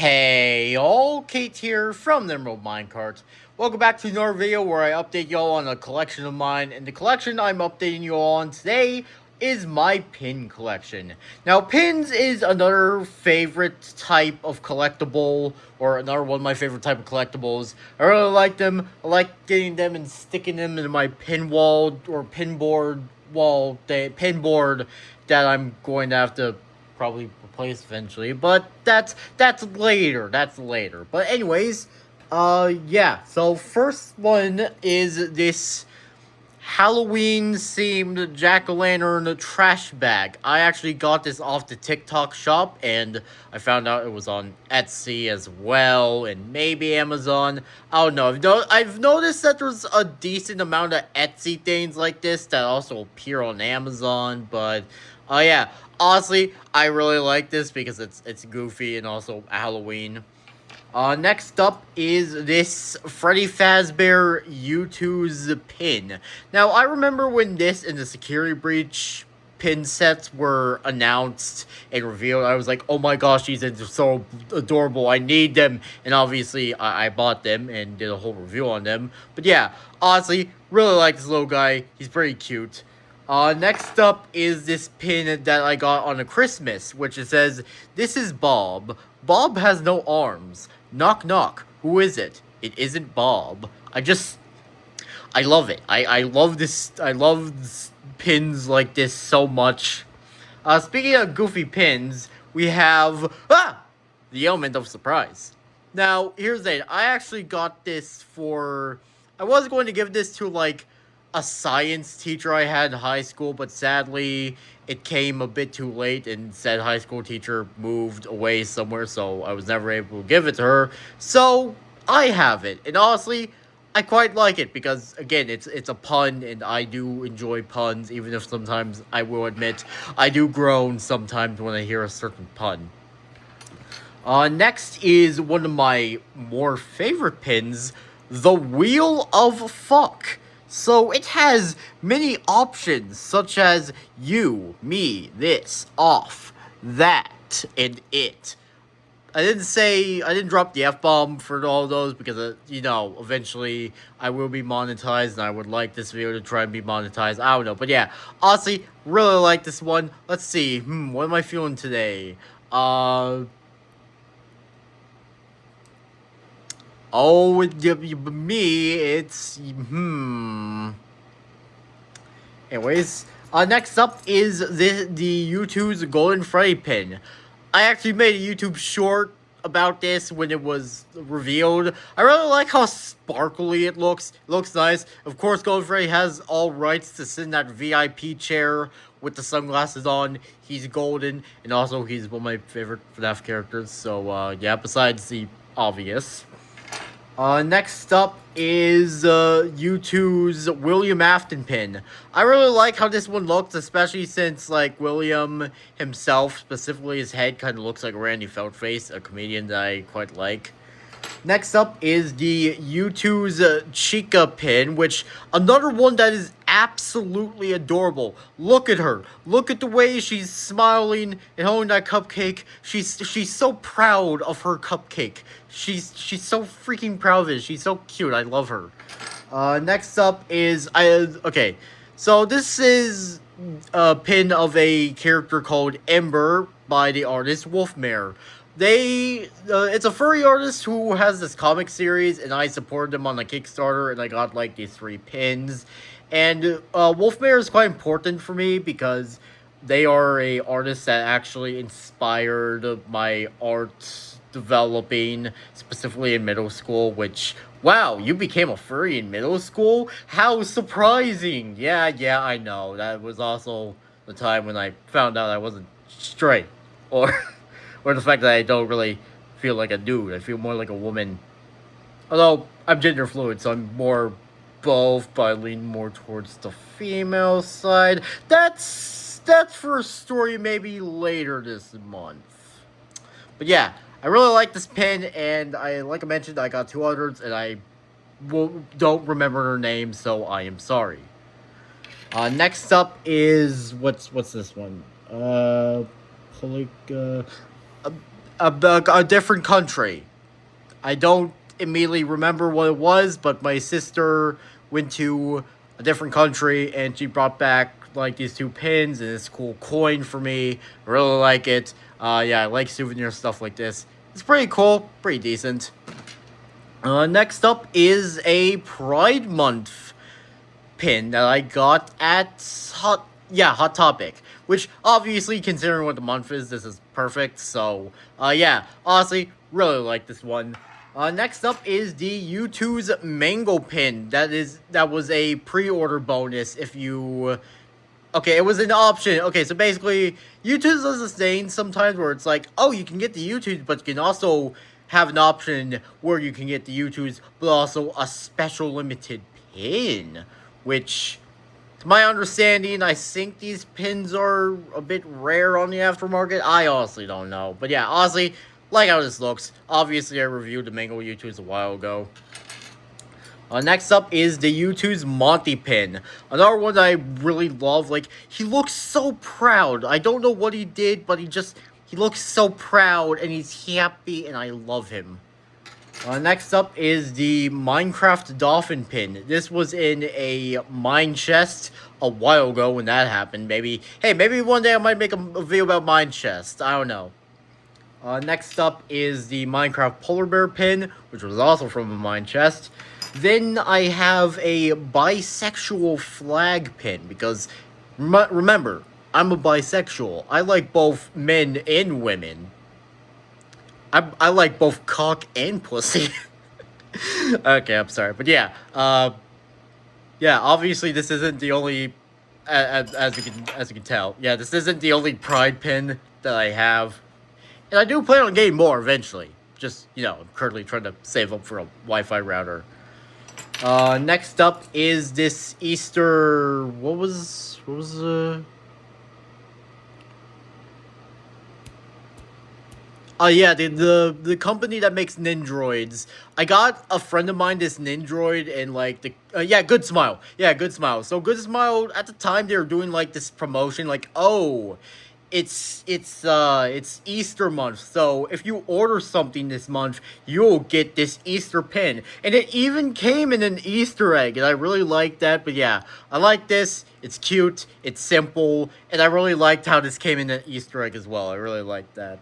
Hey all, Kate here from the Emerald Minecart. Welcome back to another video where I update y'all on a collection of mine, and the collection I'm updating you all on today is my pin collection. Now, pins is another favorite type of collectible, or another one of my favorite type of collectibles. I really like them. I like getting them and sticking them in my pin wall or pin board that I'm going to have to probably replace eventually, but that's later. That's later. But anyways, yeah. So first one is this Halloween themed jack-o'-lantern trash bag. I actually got this off the TikTok shop, and I found out it was on Etsy as well, and maybe Amazon. I don't know. I've noticed that there's a decent amount of Etsy things like this that also appear on Amazon, but yeah. Honestly, I really like this because it's goofy and also Halloween. Next up is this Freddy Fazbear U2's pin. Now, I remember when this and the Security Breach pin sets were announced and revealed, I was like, oh my gosh, these things are so adorable, I need them. And obviously, I bought them and did a whole review on them. But yeah, honestly, really like this little guy. He's pretty cute. Next up is this pin that I got on a Christmas, which it says, "This is Bob. Bob has no arms. Knock knock. Who is it? It isn't Bob." I love it. I love this. I love pins like this so much. Speaking of goofy pins, we have the element of surprise. Now, here's it. I actually got this for. I was going to give this to like a science teacher I had in high school, but sadly it came a bit too late, and said high school teacher moved away somewhere, so I was never able to give it to her. So I have it, and honestly, I quite like it because again, it's a pun, and I do enjoy puns, even if sometimes I will admit I do groan sometimes when I hear a certain pun. Next is one of my more favorite pins, the Wheel of Fuck. So it has many options, such as you, me, this, off, that, and it. I didn't drop the F bomb for all those because, eventually I will be monetized, and I would like this video to try and be monetized. I don't know. But yeah, honestly, really like this one. Let's see. What am I feeling today? Oh, me, Anyways, next up is the U2's Golden Freddy pin. I actually made a YouTube short about this when it was revealed. I really like how sparkly it looks. It looks nice. Of course, Golden Freddy has all rights to sit in that VIP chair with the sunglasses on. He's golden, and also he's one of my favorite FNAF characters. So, yeah, besides the obvious. Next up is U2's William Afton pin. I really like how this one looks, especially since, like, William himself, specifically his head, kind of looks like Randy Feldface, a comedian that I quite like. Next up is the U2's Chica pin, which another one that is absolutely adorable. Look at her. Look at the way she's smiling and holding that cupcake. She's so proud of her cupcake. She's so freaking proud of it. She's so cute. I love her. Next up is okay. So this is a pin of a character called Ember by the artist Wolfmare. It's a furry artist who has this comic series, and I supported them on the Kickstarter, and I got like these 3 pins. And Wolfmare is quite important for me because they are a artist that actually inspired my art developing, specifically in middle school. Which, wow, you became a furry in middle school? How surprising! Yeah, I know. That was also the time when I found out I wasn't straight, or or the fact that I don't really feel like a dude. I feel more like a woman. Although I'm gender fluid, so I'm more both, but I lean more towards the female side. That's for a story maybe later this month. But yeah, I really like this pin, and like I mentioned, I got 2 others, and I don't remember her name, so I am sorry. Next up is what's this one? a different country. I don't immediately remember what it was, but my sister went to a different country and she brought back like these two pins and this cool coin for me. I really like it. Yeah, I like souvenir stuff like this. It's pretty cool, pretty decent. Next up is a Pride Month pin that I got at Hot Topic. Which obviously, considering what the month is, this is perfect. So, yeah, honestly, really like this one. Next up is the U2's Mango pin. That was a pre-order bonus if you. Okay, it was an option. Okay, so basically, U2's does this thing sometimes where it's like, oh, you can get the U2's, but you can also have an option where you can get the U2's, but also a special limited pin, which, to my understanding, I think these pins are a bit rare on the aftermarket. I honestly don't know. But yeah, honestly, like how this looks. Obviously, I reviewed the Mango U2's a while ago. Next up is the U2's Monty pin. Another one that I really love. Like, he looks so proud. I don't know what he did, but he looks so proud and he's happy and I love him. Next up is the Minecraft Dolphin pin. This was in a mine chest a while ago when that happened. Maybe one day I might make a video about mine chest. I don't know. Next up is the Minecraft Polar Bear pin, which was also from a mine chest. Then I have a bisexual flag pin, because remember, I'm a bisexual. I like both men and women. I like both cock and pussy. Okay, I'm sorry. But yeah, yeah, obviously this isn't the only, as you can tell, yeah, this isn't the only Pride pin that I have. And I do plan on getting more eventually. Just, I'm currently trying to save up for a Wi-Fi router. Next up is this Easter. What was yeah, the company that makes Nindroids. I got a friend of mine this Nindroid and like yeah, Good Smile. Yeah, Good Smile. So Good Smile at the time they were doing like this promotion, like, oh, it's Easter month, so if you order something this month, you'll get this Easter pin. And it even came in an Easter egg, and I really like that. But yeah, I like this. It's cute, it's simple, and I really liked how this came in an Easter egg as well. I really like that.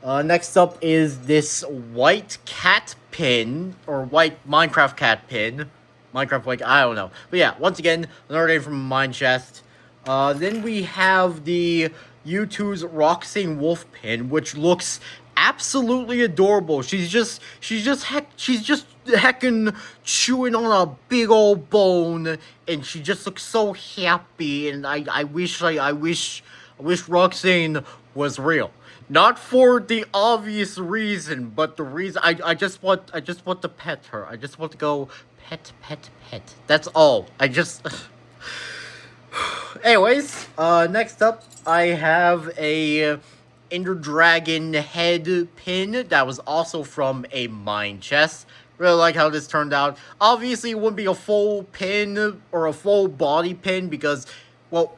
Next up is this white cat pin, or white Minecraft cat pin. Minecraft, like, I don't know. But yeah, once again, another name from a mine chest. Then we have the U2's Roxanne Wolf pin, which looks absolutely adorable. She's just heckin' chewing on a big old bone, and she just looks so happy. And I wish Roxanne was real. Not for the obvious reason, but the reason I just want to pet her. I just want to go pet. That's all. Anyways, next up, I have a Ender Dragon head pin that was also from a mine chest. Really like how this turned out. Obviously, it wouldn't be a full pin or a full body pin because, well,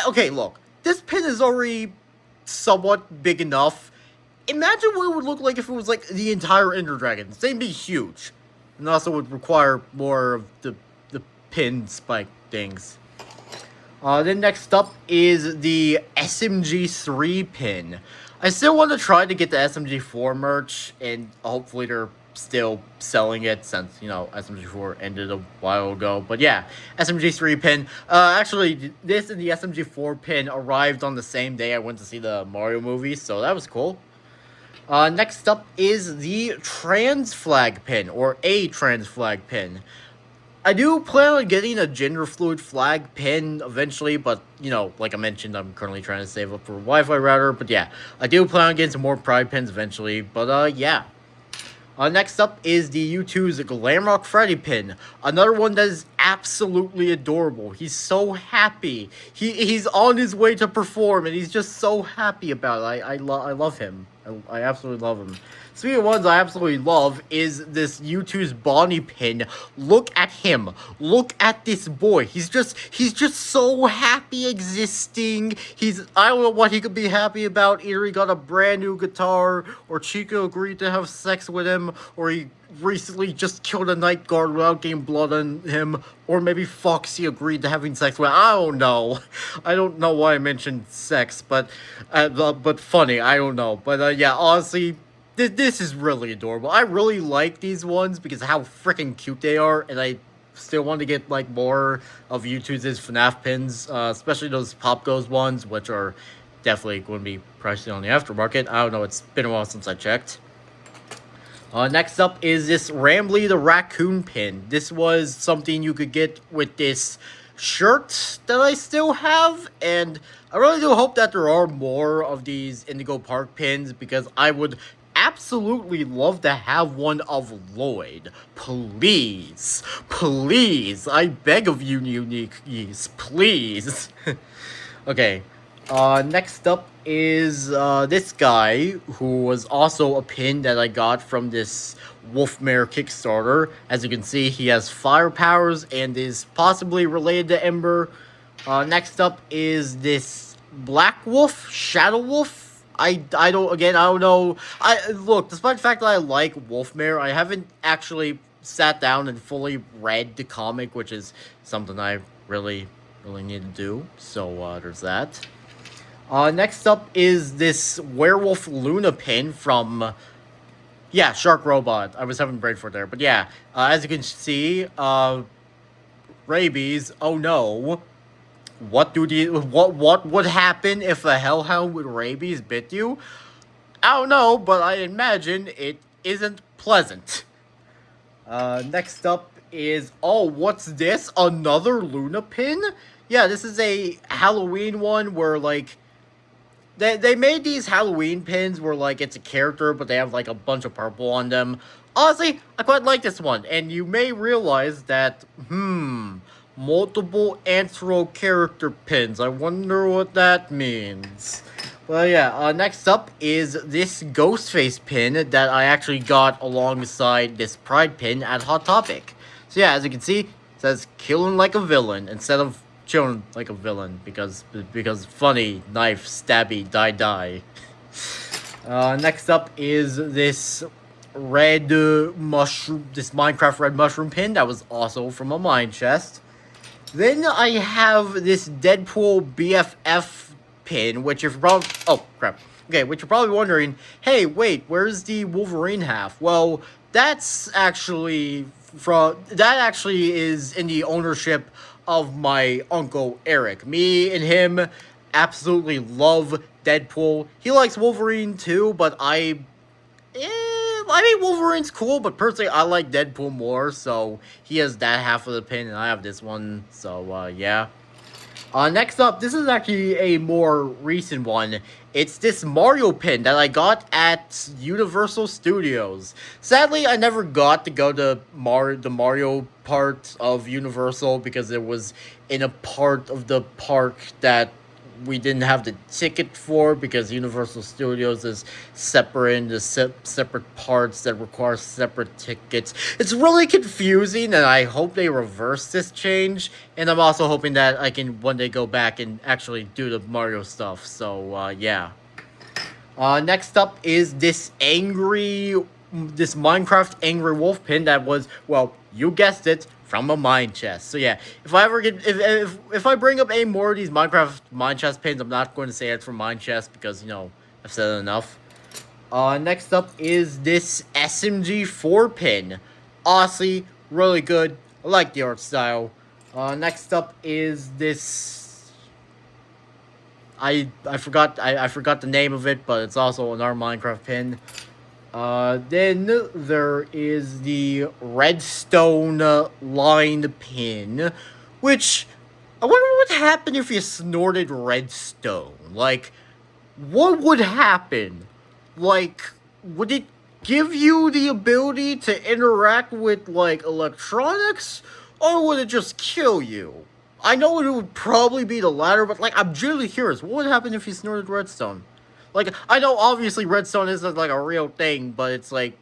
okay, look, this pin is already somewhat big enough. Imagine what it would look like if it was like the entire Ender Dragon. They'd be huge, and also would require more of the pin spike things. Then next up is the SMG3 pin. I still want to try to get the SMG4 merch, and hopefully they're still selling it since, SMG4 ended a while ago. But yeah, SMG3 pin. Actually, this and the SMG4 pin arrived on the same day I went to see the Mario movie, so that was cool. Next up is the trans flag pin, or a trans flag pin. I do plan on getting a gender fluid flag pin eventually, but, like I mentioned, I'm currently trying to save up for a Wi-Fi router. But yeah, I do plan on getting some more Pride pins eventually. But yeah. Next up is the U2's Glamrock Freddy pin. Another one that is absolutely adorable. He's so happy. He's on his way to perform, and he's just so happy about it. I love him. I absolutely love him. speaking of ones I absolutely love, is this YouTube's Bonnie pin. Look at him. Look at this boy. He's just so happy existing. I don't know what he could be happy about. Either he got a brand new guitar, or Chico agreed to have sex with him, or he recently just killed a night guard without getting blood on him, or maybe Foxy agreed to having sex with. I don't know. I don't know why I mentioned sex, but funny. I don't know. But yeah, honestly, this is really adorable. I really like these ones because of how freaking cute they are, and I still want to get like more of YouTube's FNAF pins, especially those Pop Goes ones, which are definitely going to be pricey on the aftermarket. I don't know. It's been a while since I checked. Next up is this Rambly the Raccoon pin. This was something you could get with this shirt that I still have, and I really do hope that there are more of these Indigo Park pins because I would absolutely love to have one of Lloyd. Please, please, I beg of you, Uniques, please. Okay, next up is this guy, who was also a pin that I got from this Wolfmare Kickstarter. As you can see, he has fire powers and is possibly related to Ember. Next up is this Black Wolf, Shadow Wolf. I don't know. Look, despite the fact that I like Wolfmare, I haven't actually sat down and fully read the comic, which is something I really need to do. So there's that. Next up is this Werewolf Luna pin from, yeah, Shark Robot. I was having brain for there, but yeah, as you can see, rabies. Oh no, what would happen if a hellhound with rabies bit you? I don't know, but I imagine it isn't pleasant. Next up is, oh, what's this? Another Luna pin? Yeah, this is a Halloween one where like they made these Halloween pins where like it's a character, but they have like a bunch of purple on them. Honestly, I quite like this one, and you may realize that multiple Antro character pins. I wonder what that means. Well, yeah. Next up is this Ghostface pin that I actually got alongside this Pride pin at Hot Topic. So yeah, as you can see, it says "killing like a villain" instead of chilling like a villain because funny knife stabby die. Next up is this red mushroom, this Minecraft red mushroom pin that was also from a mine chest. Then I have this Deadpool BFF pin, which you're probably, oh crap. Okay, which you're probably wondering, hey, wait, where's the Wolverine half? Well, that actually is in the ownership of my uncle Eric. Me and him absolutely love Deadpool. He likes Wolverine too, but I mean, Wolverine's cool, but personally, I like Deadpool more, so he has that half of the pin, and I have this one, so, yeah. Next up, this is actually a more recent one. It's this Mario pin that I got at Universal Studios. Sadly, I never got to go to the Mario part of Universal because it was in a part of the park that we didn't have the ticket for because Universal Studios is separate into separate parts that require separate tickets. It's really confusing, and I hope they reverse this change. And I'm also hoping that I can one day go back and actually do the Mario stuff. So yeah. Next up is this Minecraft Angry Wolf pin that was, well, you guessed it, from a mine chest. So yeah, if I ever get if I bring up any more of these Minecraft mine chest pins, I'm not going to say it's from mine chest because I've said it enough. Next up is this SMG4 pin. Honestly, really good. I like the art style. Next up is this. I forgot the name of it, but it's also an Minecraft pin. Then there is the redstone line pin, which I wonder what would happen if you snorted redstone. Like, what would happen? Like, would it give you the ability to interact with, like, electronics? Or would it just kill you? I know it would probably be the latter, but, like, I'm genuinely curious. What would happen if you snorted redstone? Like, I know obviously redstone isn't like a real thing, but it's like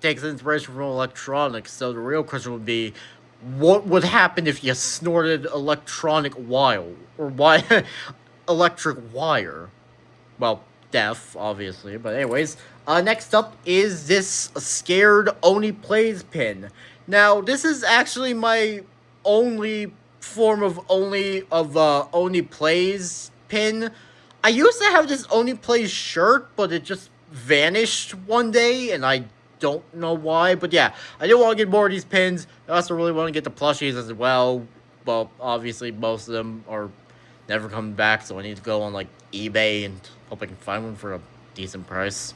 takes inspiration from electronics. So the real question would be, what would happen if you snorted electronic wire or why electric wire? Well, death, obviously. But anyways, next up is this scared Oni plays pin. Now, this is actually my only form of Oni plays pin. I used to have this Oni plays shirt, but it just vanished one day, and I don't know why. But yeah, I do want to get more of these pins. I also really want to get the plushies as well. Well, obviously, most of them are never coming back, so I need to go on like eBay and hope I can find one for a decent price.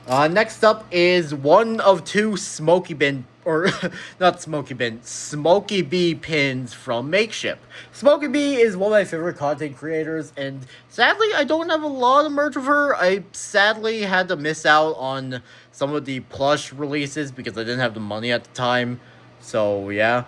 Next up is one of two Smoky Bin, or not Smoky Bin, Smoky Bee pins from Makeshift. Smoky Bee is one of my favorite content creators, and sadly, I don't have a lot of merch of her. I sadly had to miss out on some of the plush releases because I didn't have the money at the time. So, yeah.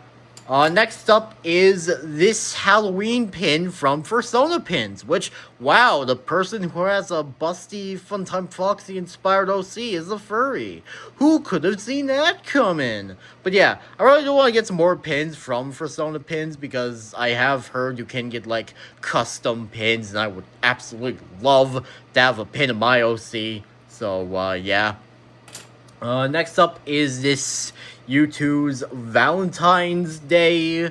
Next up is this Halloween pin from Fursona Pins, which, wow, the person who has a busty Funtime Foxy inspired OC is a furry. Who could have seen that coming? But yeah, I really do want to get some more pins from Fursona Pins because I have heard you can get, like, custom pins, and I would absolutely love to have a pin of my OC. So, yeah. Next up is this U2's Valentine's Day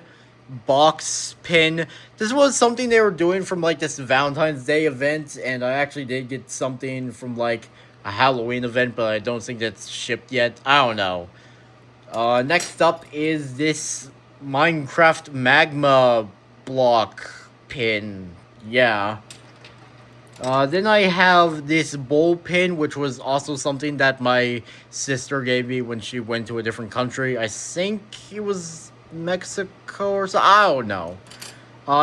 box pin. This was something they were doing from like this Valentine's Day event, and I actually did get something from like a Halloween event, but I don't think that's shipped yet. I don't know. Next up is this Minecraft magma block pin. Yeah. Then I have this bowl pin, which was also something that my sister gave me when she went to a different country. I think it was Mexico or so. I don't know.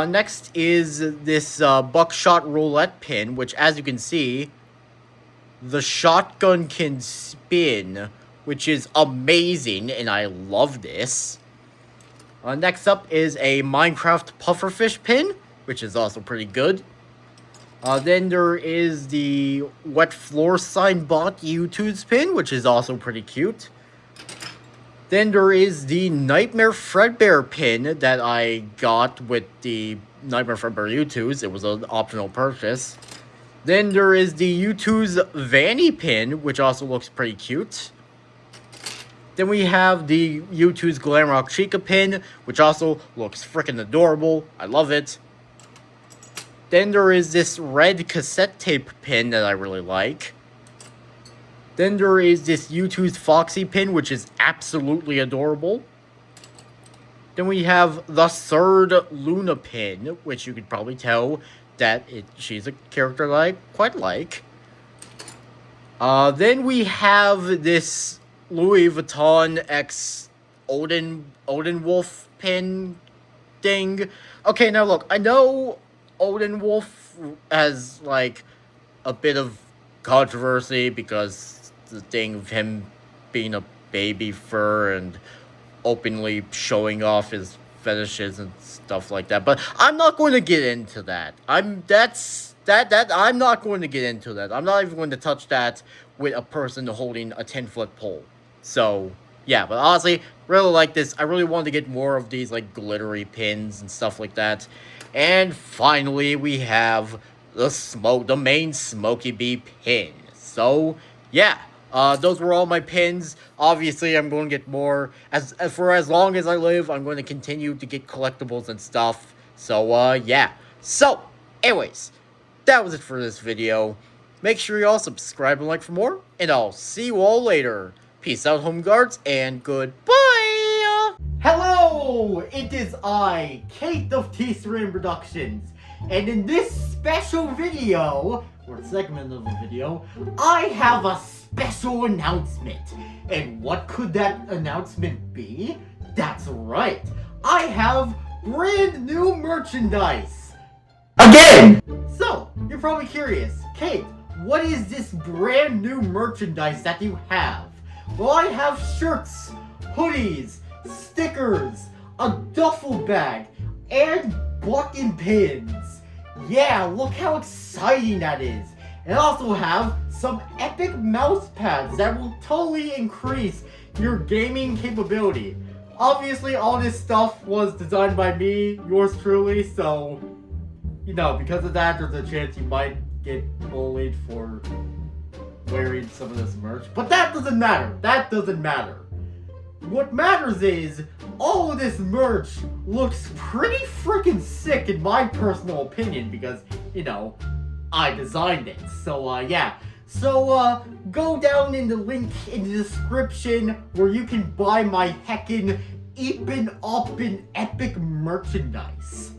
Next is this buckshot roulette pin, which, as you can see, the shotgun can spin, which is amazing, and I love this. Next up is a Minecraft pufferfish pin, which is also pretty good. Then there is the Wet Floor Sign Bot U2's pin, which is also pretty cute. Then there is the Nightmare Fredbear pin that I got with the Nightmare Fredbear U2's. It was an optional purchase. Then there is the U2's Vanny pin, which also looks pretty cute. Then we have the U2's Glamrock Chica pin, which also looks freaking adorable. I love it. Then there is this red cassette tape pin that I really like. Then there is this U2's Foxy pin, which is absolutely adorable. Then we have the third Luna pin, which you could probably tell that she's a character that I quite like. Then we have this Louis Vuitton X Odin Wolf pin thing. Okay, now look, I know Odin Wolf has like a bit of controversy because the thing of him being a baby fur and openly showing off his fetishes and stuff like that. But I'm not going to get into that. I'm not going to get into that. I'm not even going to touch that with a person holding a 10-foot pole. So yeah, but honestly, really like this. I really wanted to get more of these like glittery pins and stuff like that. And finally, we have the main Smoky Bee pin. So, yeah, those were all my pins. Obviously, I'm going to get more. For as long as I live, I'm going to continue to get collectibles and stuff. So, yeah. So, anyways, that was it for this video. Make sure you all subscribe and like for more, and I'll see you all later. Peace out, home guards, and goodbye! Hello! It is I, Kate of T-Stream Productions, and in this special video, or segment of the video, I have a special announcement. And what could that announcement be? That's right, I have brand new merchandise! Again! So, you're probably curious, Kate, what is this brand new merchandise that you have? Well, I have shirts, hoodies, stickers, a duffel bag, and button pins. Yeah, look how exciting that is. And I also have some epic mouse pads that will totally increase your gaming capability. Obviously, all this stuff was designed by me, yours truly, so, you know, because of that, there's a chance you might get bullied for wearing some of this merch. But that doesn't matter. That doesn't matter. What matters is, all of this merch looks pretty freaking sick in my personal opinion because, you know, I designed it. So, yeah. So, go down in the link in the description where you can buy my heckin' epic merchandise.